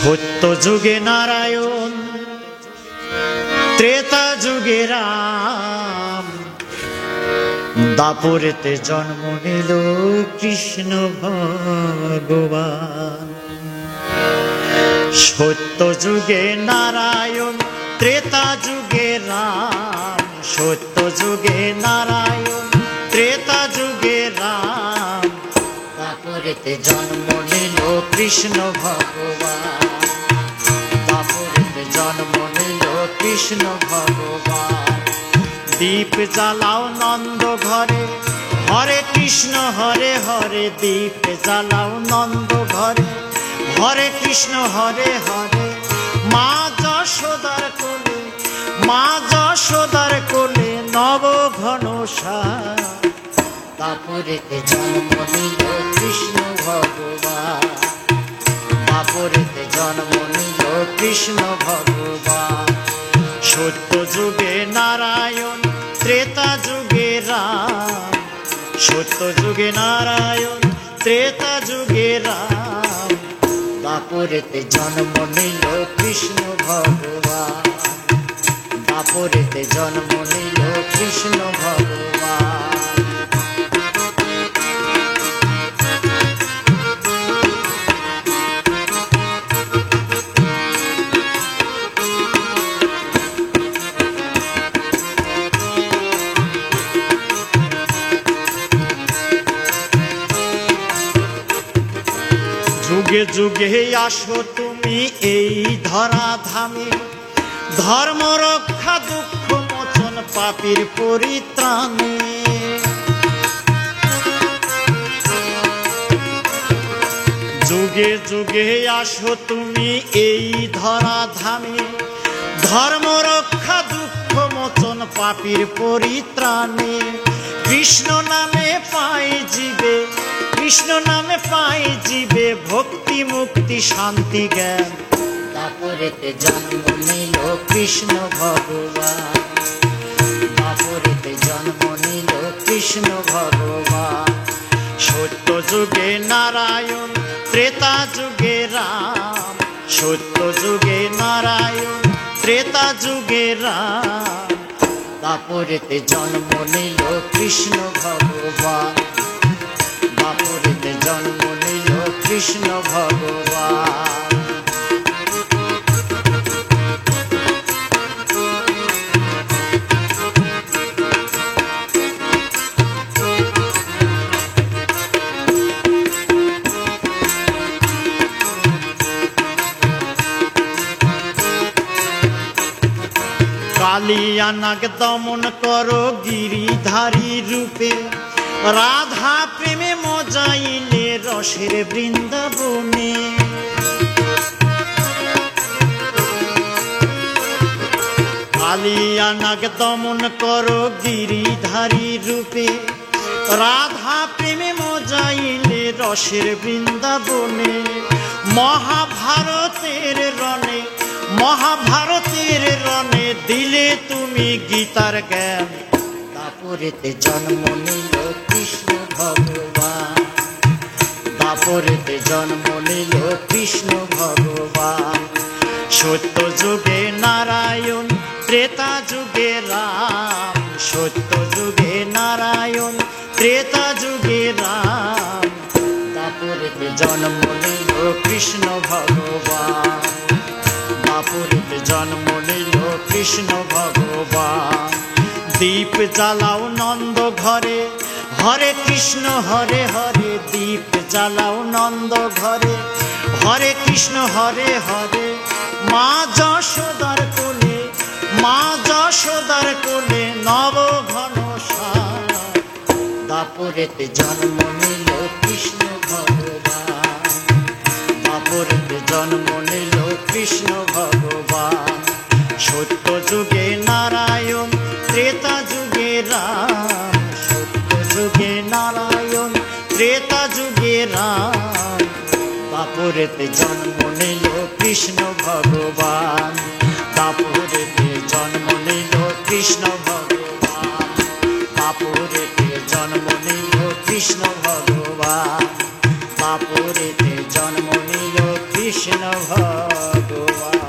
সত্য যুগে নারায়ণ, ত্রেতা যুগে রাম, দাপরেতে জন্ম নিল কৃষ্ণ ভগবান। সত্য যুগে নারায়ণ, ত্রেতা যুগে রাম, সত্য যুগে নারায়ণ, ত্রেতা যুগে রাম, দাপরেতে জন্ম নিল কৃষ্ণ ভগবান, দাপরেতে জন্ম নিল কৃষ্ণ ভগবান। দীপ জ্বালাও নন্দ ঘরে, হরে কৃষ্ণ হরে হরে, দীপ জ্বালাও নন্দ ঘরে, হরে কৃষ্ণ হরে হরে। মা যশোদার কোলে, মা যশোদার কোলে নব ঘন সার, দাপরেতে জন্ম নিল কৃষ্ণ ভগবান, দাপরেতে জন্ম নিল কৃষ্ণ ভগবান। সত্য যুগে নারায়ণ, ত্রেতা যুগে রাম, সত্য যুগে নারায়ণ, ত্রেতা যুগে রাম, দাপরেতে জন্ম নিল কৃষ্ণ ভগবান, দাপরেতে জন্ম নিল কৃষ্ণ ভগবান। যুগে যুগে আসো তুমি এই ধরা ধামে, ধর্ম রক্ষা দুঃখ মোচন পাপীর পরিত্রাণে। যুগে যুগে আসো তুমি এই ধরা ধামে, ধর্ম রক্ষা দুঃখ মোচন পাপীর পরিত্রাণে। কৃষ্ণ নামে পাই জীবে, কৃষ্ণ নামে পাই জীবে ভক্তি মুক্তি শান্তি জ্ঞান, দাপরেতে জন্ম নিল কৃষ্ণ ভগবান, দাপরেতে জন্ম নিল কৃষ্ণ ভগবান। সত্য যুগে নারায়ণ, ত্রেতা যুগে রাম, সত্য যুগে নারায়ণ, ত্রেতা যুগে রাম, দাপরেতে জন্ম নিল কৃষ্ণ ভগবান, দাপরেতে জন্ম নিল কৃষ্ণ ভগবান। কালিয়া নাগ দমন করো গিরিধারী রূপে, রাধা প্রেমে মজাইলে রসের বৃন্দাবনে। কালিয়া নাগ দমন করো গিরিধারী রূপে, রাধা প্রেমে মজাইলে রসের বৃন্দাবনে। মহাভারতের রণে, মহাভারতের রণে দিলে তুমি গীতার জ্ঞান, দাপরেতে জন্ম নিল কৃষ্ণ ভগবান, দাপরেতে জন্ম নিল কৃষ্ণ ভগবান। সত্য যুগে নারায়ণ, ত্রেতা যুগে রাম, সত্য যুগে নারায়ণ, ত্রেতা যুগে রাম, দাপরেতে জন্ম নিল কৃষ্ণ ভগবান, দাপরেতে জন্ম নিল কৃষ্ণ ভগবান। দীপ জ্বালাও নন্দ ঘরে, হরে কৃষ্ণ হরে হরে, দীপ জ্বালাও নন্দ ঘরে, হরে কৃষ্ণ হরে হরে। মা যশোদার কোলে, মা যশোদার কোলে নব ঘন সার, দাপরেতে জন্ম নিল কৃষ্ণ ভগবান, দাপরেতে জন্ম নিল কৃষ্ণ ভগবান। সত্য যুগে নারায়ণ, ত্রেতা যুগে রাম, সত্য যুগে নারায়ণ, ত্রেতা যুগে রাম, দাপরেতে জন্ম নিল কৃষ্ণ ভগবান, দাপরেতে জন্ম নিল কৃষ্ণ ভগবান, দাপরেতে জন্ম নিল কৃষ্ণ ভগবান, দাপরেতে জন্ম নিল। কৃষ্ণ ভগবান।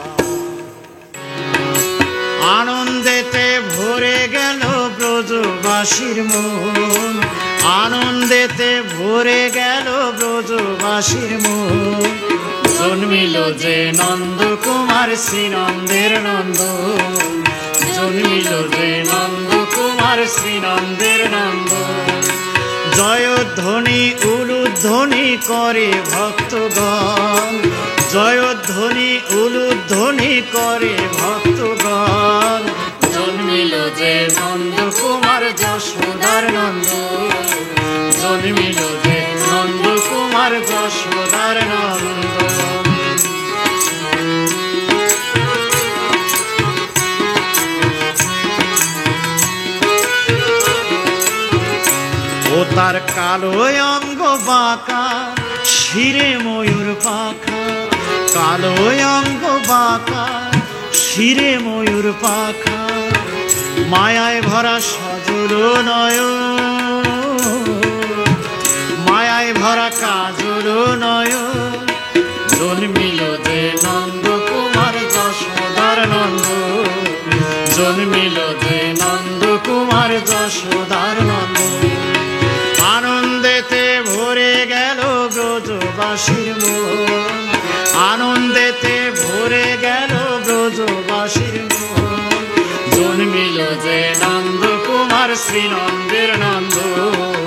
আনন্দেতে ভরে গেল ব্রজবাসীর মন, আনন্দেতে ভরে গেল ব্রজবাসীর মন। জন্মিল যে নন্দকুমার শ্রীনন্দের নন্দন, জন্মিল যে নন্দকুমার শ্রীনন্দের নন্দন। জয়ধ্বনি উলুধ্বনি করে ভক্তগণ, জয়ধ্বনি উলুধ্বনি করে ভক্তগণ। জন্মিল যে নন্দকুমার যশোদার নন্দন, জন্মিল যে নন্দকুমার যশোদার নন্দন। ও তার কালো অঙ্গ বাঁকা, শিরে ময়ূর পাখা, কালো অঙ্গ বাঁকা, শিরে ময়ূর পাখা। মায়ায় ভরা সজল নয়ন, মায়ায় ভরা কাজল নয়ন। জন্মিল যে নন্দকুমার যশোদার নন্দন, জন্মিল যে নন্দকুমার যশোদার নন্দন। আনন্দেতে ভরে গেল ব্রজবাসীর মন, আনন্দেতে ভরে গেল ব্রজবাসীর মন। জন্মিল যে নন্দকুমার শ্রীনন্দের নন্দন,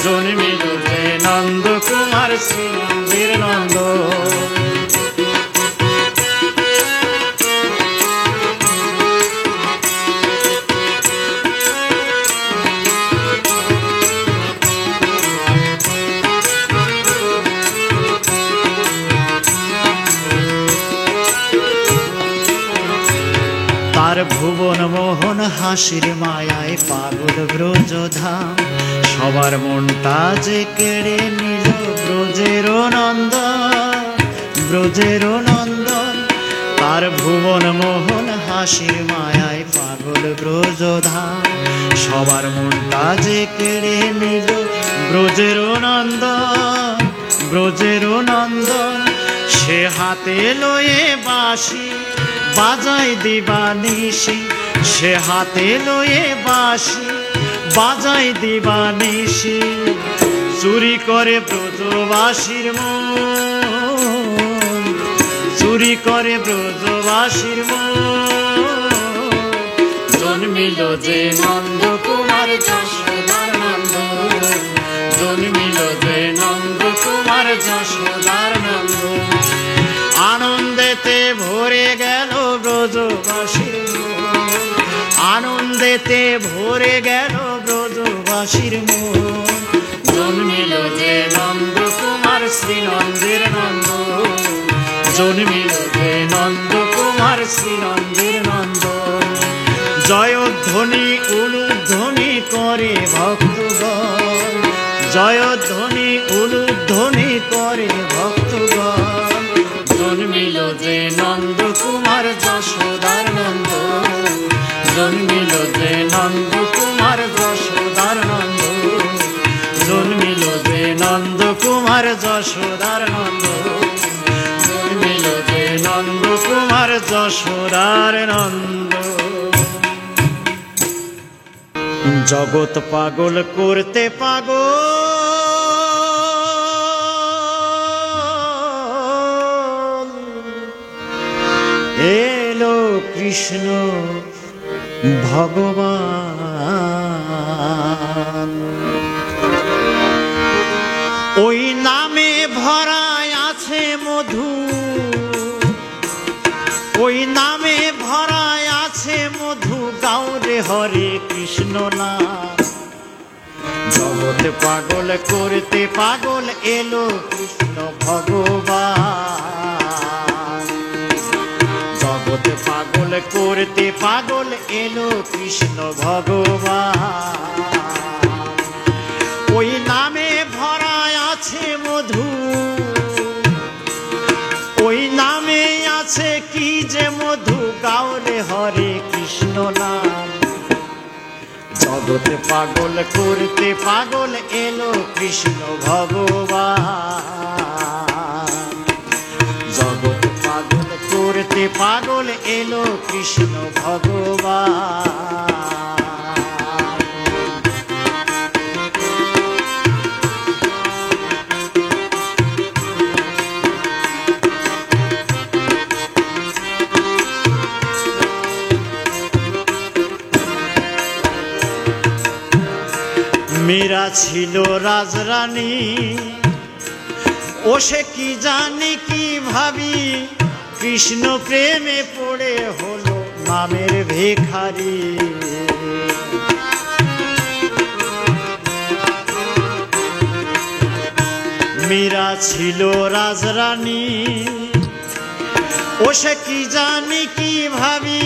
জন্মিল যে নন্দকুমার শ্রীনন্দের নন্দন। তার ভুবন মোহন হাসির মায়ায় পাগল ব্রজধাম, সবার মনটা যে কেড়ে নিল ব্রজের নন্দন, ব্রজের নন্দন। তার ভুবন মোহন হাসির মায়ায় পাগল ব্রজধাম, সবার মনটা যে কেড়ে নিল ব্রজের নন্দন, ব্রজের নন্দন। সে হাতে লয়ে বাঁশি বাজাই দিবানিশি, সে হাতে লয়ে বাঁশি বাজাই দিবানিশি। চুরি করে ব্রজবাসীর মন, চুরি করে ব্রজবাসীর মন। জন্মিল যে নন্দকুমার যশোদার নন্দন, জন্মিল যে নন্দকুমার যশোদার নন্দন। আনন্দেতে ভরে গেল ব্রজবাসীর মন, আনন্দেতে ভরে গেল ব্রজবাসীর মন। জন্মিল যে নন্দকুমার শ্রীনন্দের নন্দন, জন্মিল যে নন্দকুমার শ্রীনন্দের নন্দন। জয়ধ্বনি উলুধ্বনি করে ভক্তগণ, জয়ধ্বনি উলুধ্বনি করে ভক্তগণ। জন্মিল যে নন্দকুমার যশোদার নন্দন, জন্মিল যে নন্দকুমার যশোদার নন্দন, জন্মিল যে নন্দকুমার যশোদার নন্দন, জন্মিল যে নন্দকুমার যশোদার নন্দন। জগৎ পাগল করতে পাগল এলো কৃষ্ণ ভগবান। ওই নামে ভরায় আছে মধু, ওই নামে ভরায় আছে মধু। গাওরে হরে কৃষ্ণ নাম। জগৎ পাগল করতে পাগল এলো কৃষ্ণ ভগবান। জগৎ পাগল করতে পাগল এলো কৃষ্ণ ভগবান। ওই নামে ভরায় আছে মধু, ওই নামে আছে কি যে মধু। গাওরে হরে কৃষ্ণ নাম। জগৎ পাগল করতে পাগল এলো কৃষ্ণ ভগবান। করতে পাগল এলো কৃষ্ণ ভগবান। মীরা ছিল রাজরানী, ও সে কি জানি কি ভাবি, কৃষ্ণ প্রেমে পড়ে হলো নামের ভিখারি। মীরা ছিল রাজরানী, ও সে কি জানি কি ভাবি,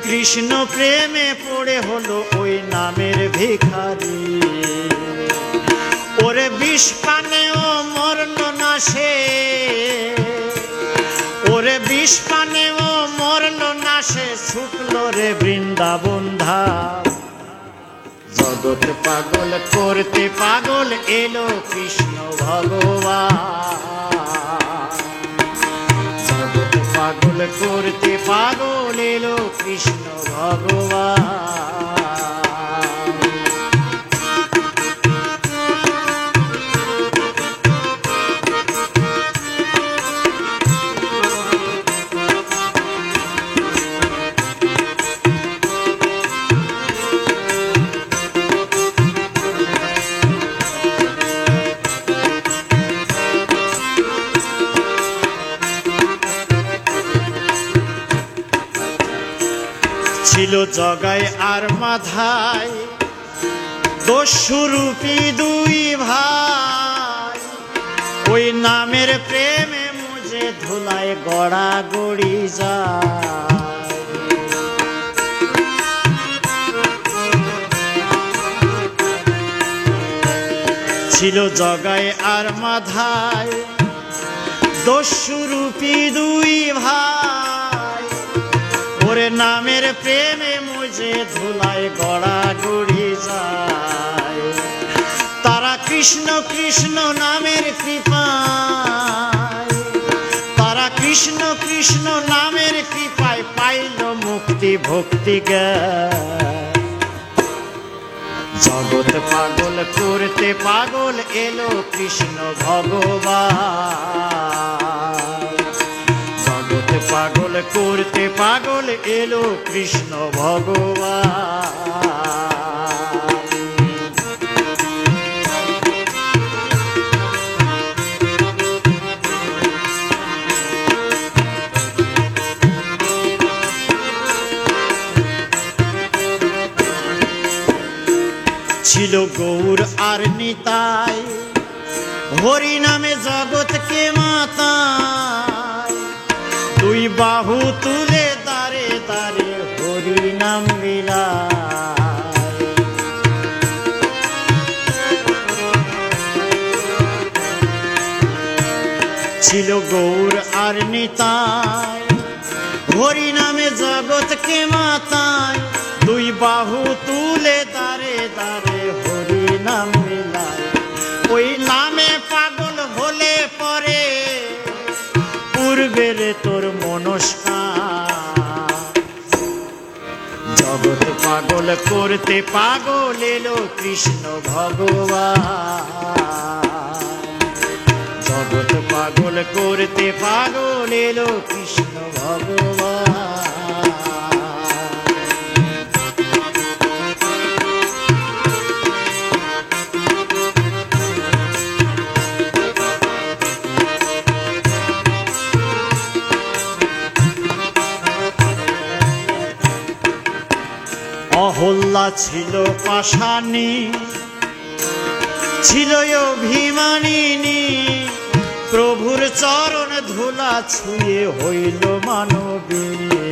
কৃষ্ণ প্রেমে পড়ে হলো ওই নামের ভিখারি। ওরে বিষ পানেও মরল না সে, ওরে বিষ পানেও মরল না সে, ছুটলো রে বৃন্দাবন ধাম। জগৎ পাগল করতে পাগল এলো কৃষ্ণ ভগবান। জগৎ পাগল করতে পাগল এলো কৃষ্ণ ভগবান। ছিল জগায় আর মাধায় দস্যুরূপী দুই ভাই, ওই নামের প্রেমে মুজে ধুলায় গড়া গড়ি যায়। ছিল জগায় আর মাধায় দস্যুরূপী দুই ভাই, ওরে নামের প্রেমে মুজে ধুলায় গড়া গড়ি যায়। তারা কৃষ্ণ কৃষ্ণ নামের কৃপায়, তারা কৃষ্ণ কৃষ্ণ নামের কৃপায় পাইল মুক্তি ভক্তি জ্ঞান। জগৎ পাগল করতে পাগল এলো কৃষ্ণ ভগবান। জগৎ পাগল করতে পাগল এলো কৃষ্ণ ভগবান। ছিল গৌর আর নিতাই, হরি নামে জগৎকে মাতায়, দুই বাহু তুলে দাঁড়ে দাঁড়ে হরি নাম বিলায়। ছিল গৌর আর নিতাই, হরি নামে জগৎকে মাতায়, দুই বাহু তুলে দাঁড়ে দাঁড়ে হরি নাম মিলায়। ওই নামে পাগল হলে পরে পূর্বের তোর মনস্কার। জগৎ পাগল করতে পাগল এলো কৃষ্ণ ভগবান। জগৎ পাগল করতে পাগল এলো কৃষ্ণ ভগবান। অহল্যা ছিল পাষাণী, ছিল অভিমানিনী, প্রভুর চরণ ধুলা ছুঁয়ে হইল মানবিনী।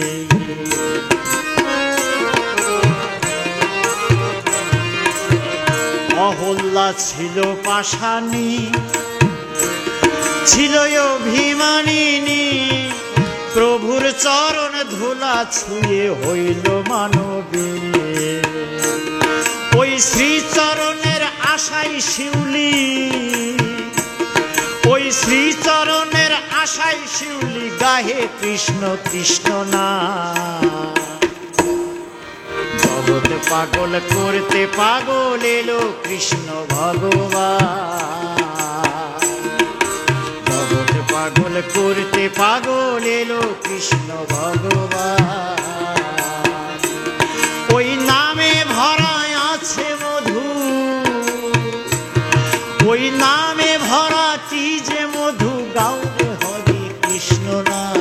অহল্যা ছিল পাষাণী, ছিল অভিমানিনী, প্রভুর চরণ ধুলা ছুঁয়ে হইল মানবিনী। ওই শ্রীচরণের আশাই শিউলি, ওই শ্রীচরণের আশায় শিউলি গাহে কৃষ্ণ কৃষ্ণ না। জগৎ পাগল করতে পাগল এলো কৃষ্ণ ভগবান। জগৎ পাগল করতে পাগল এলো কৃষ্ণ ভগবান। ওই নামে ভরা আছে মধু, ওই নামে ভরা কি যে মধু, গাও রে হরে কৃষ্ণ নাম।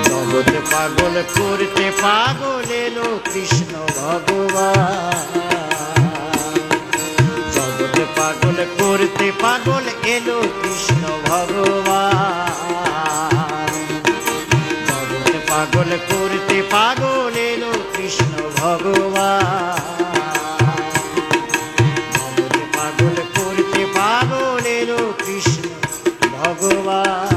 জগৎ পাগল করতে পাগল এলো কৃষ্ণ ভগবান। জগৎ পাগল করতে পাগল এলো কৃষ্ণ ভগবান। জগৎ পাগল করতে পাগল এলো কৃষ্ণ ভগবান। জগৎ পাগল করতে পাগল এলো কৃষ্ণ ভগবান।